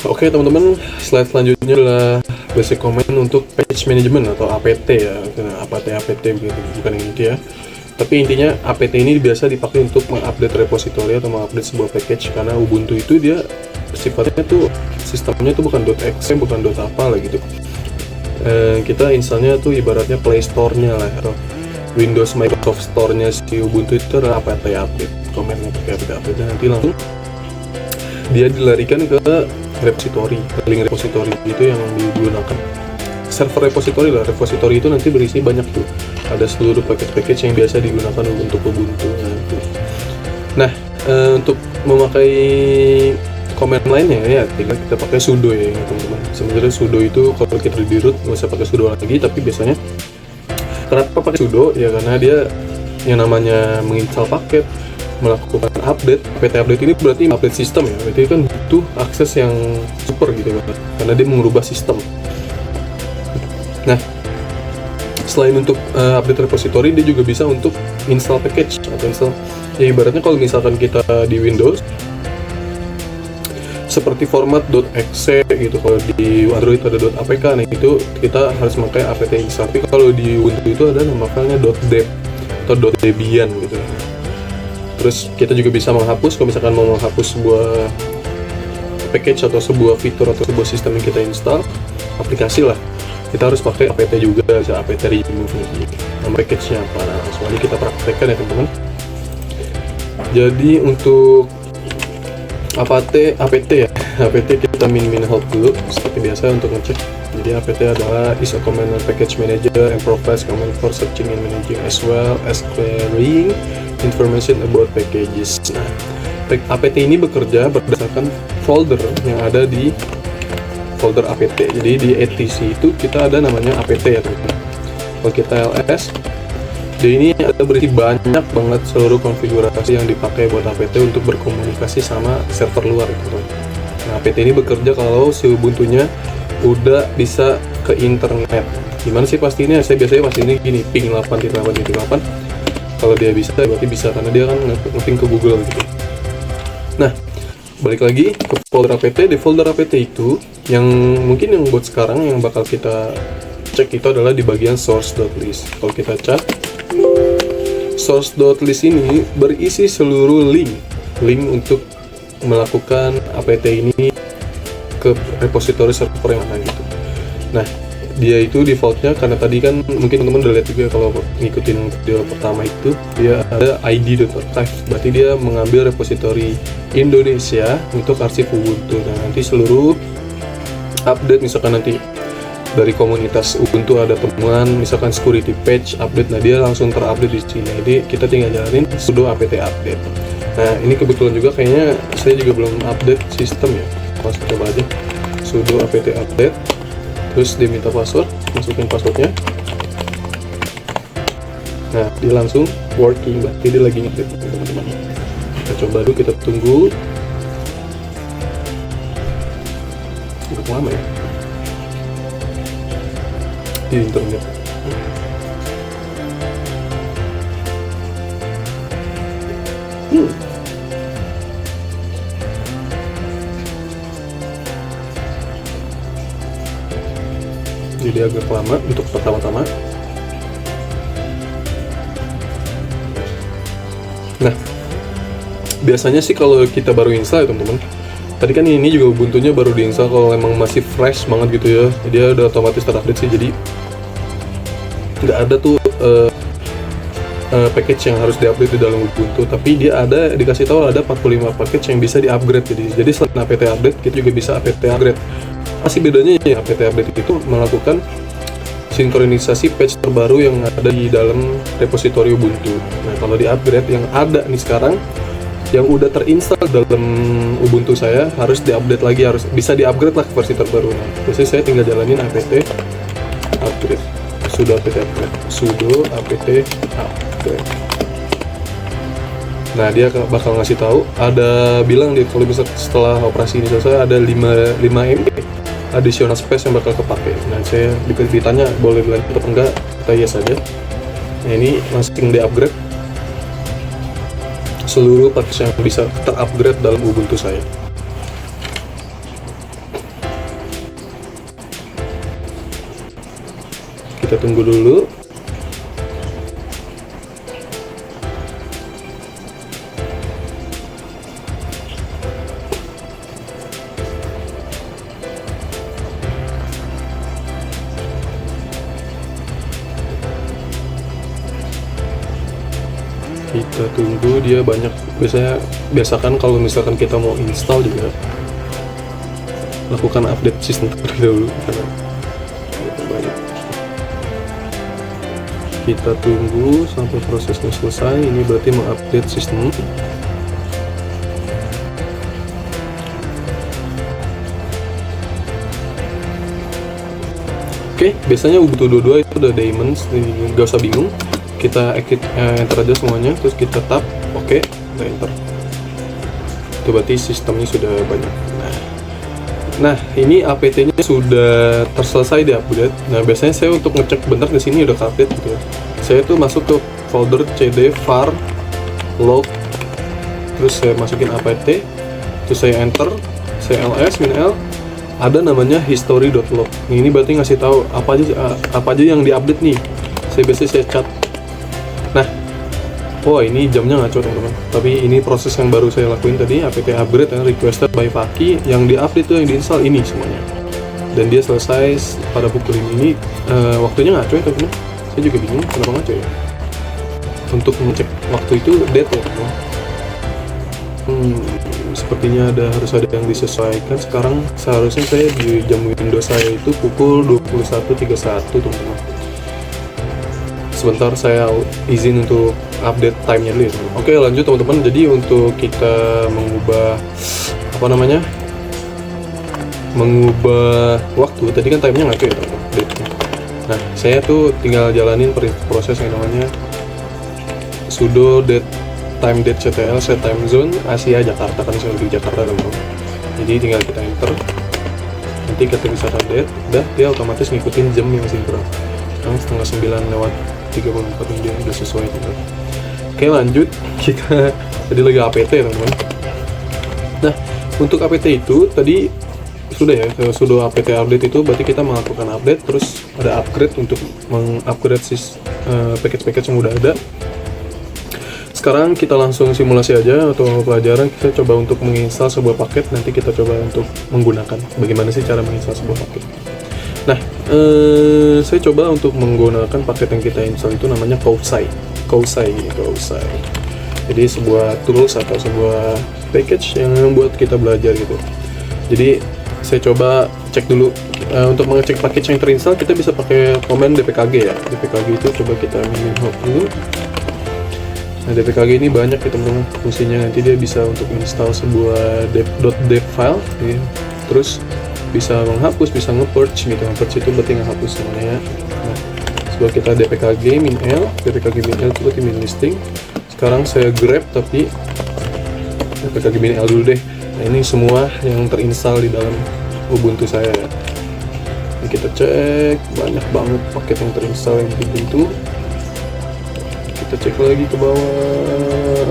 Oke teman-teman, slide selanjutnya adalah basic command untuk page management atau APT ya. APT begitu, bukan yang itu ya. Tapi intinya APT ini biasa dipakai untuk mengupdate repository atau mengupdate sebuah package, karena Ubuntu itu dia sifatnya tuh sistemnya tuh bukan .exe, bukan apa lah gitu. Kita installnya tuh ibaratnya Play Store-nya lah, atau Windows Microsoft Store-nya si Ubuntu itu adalah APT update. Command-nya pakai APT update, nanti langsung dia dilarikan ke repository, link repository itu yang digunakan server repository lah. Repository itu nanti berisi banyak tuh, ada seluruh package-package yang biasa digunakan untuk Ubuntu. Nah, untuk memakai command lainnya ya tinggal kita pakai sudo ya teman-teman. Sebenarnya sudo itu kalau kita di root nggak usah pakai sudo lagi, tapi biasanya kenapa pakai sudo ya, karena dia yang namanya menginstal paket, melakukan update. APT update ini berarti update sistem ya, berarti kan butuh akses yang super gitu kan, karena dia mengubah sistem. Nah, selain untuk update repository, dia juga bisa untuk install package atau install ya, ibaratnya kalau misalkan kita di Windows seperti format .exe gitu, kalau di Android ada .apk, nah itu kita harus memakai apt install. Tapi kalau di Ubuntu itu ada nama filenya .deb atau .debian gitu. Terus kita juga bisa menghapus, kalau misalkan mau menghapus sebuah package atau sebuah fitur atau sebuah sistem yang kita install, aplikasi lah, kita harus pakai apt juga, bisa apt remove nama package-nya apa. Nah, soalnya kita praktekkan ya teman-teman. Jadi untuk apt ya, apt kita min help dulu seperti biasa untuk ngecek. Jadi apt adalah is a command package manager and provides command for searching and managing as well as querying information about packages. Nah, apt ini bekerja berdasarkan folder yang ada di folder apt. Jadi di etc itu kita ada namanya apt ya teman-teman. Kalau kita ls, di ini ada berisi banyak banget seluruh konfigurasi yang dipakai buat apt untuk berkomunikasi sama server luar gitu. Nah, apt ini bekerja kalau si Ubuntunya udah bisa ke internet. Gimana sih pastinya? Saya biasanya pastinya gini, ping 8.8.8. Kalau dia bisa, berarti bisa, karena dia kan nge-ping ke Google gitu. Nah, balik lagi ke folder apt. Di folder apt itu, yang mungkin yang buat sekarang yang bakal kita cek itu adalah di bagian source.list. Kalau kita cek source.list ini berisi seluruh link untuk melakukan apt ini ke repository server yang mana gitu. Nah, dia itu defaultnya, karena tadi kan mungkin teman-teman udah lihat juga kalau ngikutin video pertama itu, dia ada id.archive, berarti dia mengambil repository Indonesia untuk arsip Ubuntu. Nah, nanti seluruh update, misalkan nanti dari komunitas Ubuntu ada temuan misalkan security patch update, nah dia langsung terupdate di sini. Jadi kita tinggal jalanin sudo apt update. Nah, ini kebetulan juga kayaknya saya juga belum update sistem ya. Langsung coba aja sudo apt update, terus dia minta password, masukin passwordnya. Nah, dia langsung working, berarti dia lagi ngupdate teman-teman. Kita coba dulu, kita tunggu. Udah lama ya di internet. Jadi agak lama untuk pertama-tama. Nah, biasanya sih kalau kita baru install ya teman-teman, tadi kan ini juga Ubuntunya baru diinstal, kalau emang masih fresh banget gitu ya, dia udah otomatis terupdate sih. Jadi nggak ada tuh package yang harus diupdate di dalam Ubuntu, tapi dia ada dikasih tahu ada 45 package yang bisa di-upgrade. Jadi selain apt update, kita juga bisa apt upgrade. Masih bedanya ya, apt update itu melakukan sinkronisasi patch terbaru yang ada di dalam repository Ubuntu. Nah, kalau di upgrade yang ada nih sekarang, yang udah terinstall dalam Ubuntu saya, harus diupdate lagi, harus bisa di-upgrade lah ke versi terbaru. Nah, biasanya saya tinggal jalanin apt upgrade, sudo apt upgrade, sudo apt upgrade. Nah, dia bakal ngasih tahu, ada bilang dia kalau bisa setelah operasi ini selesai ada 5 MB additional space yang bakal kepake. Nah, saya ditanya boleh dilanjut atau enggak, kita yes saja. Nah, ini langsung di-upgrade seluruh package yang bisa terupgrade dalam Ubuntu saya. Kita tunggu dulu. Kita tunggu dia banyak. Biasakan kalau misalkan kita mau install juga lakukan update sistem terlebih dahulu karena banyak. Kita tunggu sampai prosesnya selesai. Ini berarti mengupdate sistem. Oke, biasanya Ubuntu 22 itu udah daemons, nggak usah bingung. Kita enter aja semuanya, terus kita tab, oke, kita enter. Itu berarti sistemnya sudah banyak. Nah, ini apt-nya sudah terselesai di update. Nah, biasanya saya untuk ngecek bener di sini udah update gitu ya. Saya tuh masuk ke folder cd var log, terus saya masukin apt, terus saya enter, saya ls -l, ada namanya history.log. Ini berarti ngasih tahu apa aja yang diupdate nih. Saya cat. Nah, ini jamnya ngaco teman-teman. Tapi ini proses yang baru saya lakuin tadi, apt upgrade yang requested by Faki, yang diupdate tuh yang diinstal ini semuanya. Dan dia selesai pada pukul ini. Waktunya ngaco ya teman-teman. Saya juga bingung kenapa ngaco ya. Untuk mengecek waktu itu date ya teman-teman. Sepertinya harus ada yang disesuaikan. Sekarang seharusnya saya di jam Windows saya itu pukul 21.31 teman-teman. Sebentar saya izin untuk update time-nya dulu ya teman. Oke, lanjut teman-teman. Jadi untuk kita mengubah waktu, tadi kan time-nya ngaco ya teman-teman. Nah, saya tuh tinggal jalanin proses yang namanya sudo time date ctl set time zone Asia Jakarta, kan saya di Jakarta teman-teman. Jadi tinggal kita enter, nanti kita bisa update, udah dia otomatis ngikutin jam yang sinkron. Sekarang 8:09 dia udah sesuai gitu. Oke, lanjut. Kita tadi lagi apt teman-teman. Nah, untuk apt itu tadi sudah ya, sudo apt update itu berarti kita melakukan update, terus ada upgrade untuk mengupgrade package-package yang udah ada. Sekarang kita langsung simulasi aja atau pelajaran. Kita coba untuk menginstal sebuah paket. Nanti kita coba untuk menggunakan bagaimana sih cara menginstal sebuah paket. Nah, saya coba untuk menggunakan paket yang kita install itu namanya Kousai. Jadi sebuah tools atau sebuah package yang membuat kita belajar gitu. Jadi saya coba cek dulu. Untuk mengecek package yang terinstall kita bisa pakai command dpkg ya. Dpkg itu coba kita minimum dulu. Nah, dpkg ini banyak ya teman-teman fungsinya. Nanti dia bisa untuk install sebuah .dev file ya. Terus bisa menghapus, bisa nge-purge gitu. Nge-purge itu berarti menghapus semuanya. Nah, sebuah kita dpkg -l itu berarti min listing. Sekarang saya grab tapi dpkg -l dulu deh. Nah, ini semua yang terinstall di dalam Ubuntu saya ya. Ini kita cek, banyak banget paket yang terinstall yang di Ubuntu. Kita cek lagi ke bawah,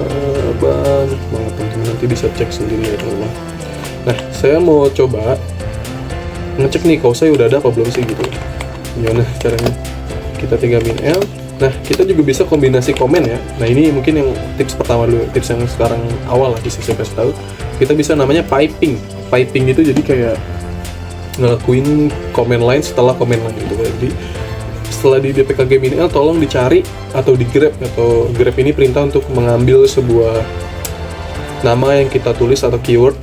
banyak banget teman-teman. Nanti bisa cek sendiri ya teman-teman. Nah, saya mau coba ngecek nih Kousai udah ada apa belum sih gitu. Gimana caranya? Kita tinggal -l. Nah, kita juga bisa kombinasi komen ya. Nah, ini mungkin yang tips pertama dulu, tips yang sekarang awal lah bisa saya kasih tahu. Kita bisa namanya piping itu jadi kayak ngelakuin komen lain setelah komen lain gitu. Jadi setelah di dpkg -l tolong dicari atau di grab, atau grab ini perintah untuk mengambil sebuah nama yang kita tulis atau keyword.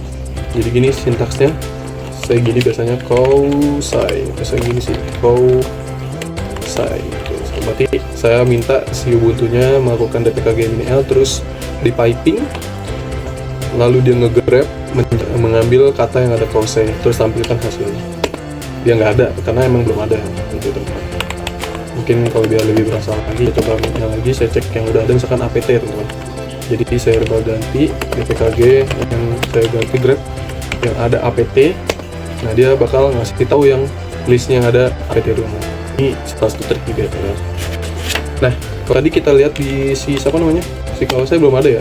Jadi gini sintaksnya, saya gini biasanya Kousai, saya gini sih Kousai gitu. Berarti saya minta si Ubuntunya melakukan dpkg -l terus di piping, lalu dia nge-grab mengambil kata yang ada Kousai, terus tampilkan hasilnya. Dia nggak ada karena emang belum ada gitu teman-teman. Mungkin kalau biar lebih berasa lagi, coba lagi saya cek yang udah ada misalkan apt teman-teman. Jadi saya ganti dpkg yang saya ganti grab yang ada apt. Nah, dia bakal ngasih tahu yang listnya yang ada apt dulu. Ini salah satu trik juga teman-teman. Nah, kalau tadi kita lihat di si Kousai belum ada ya.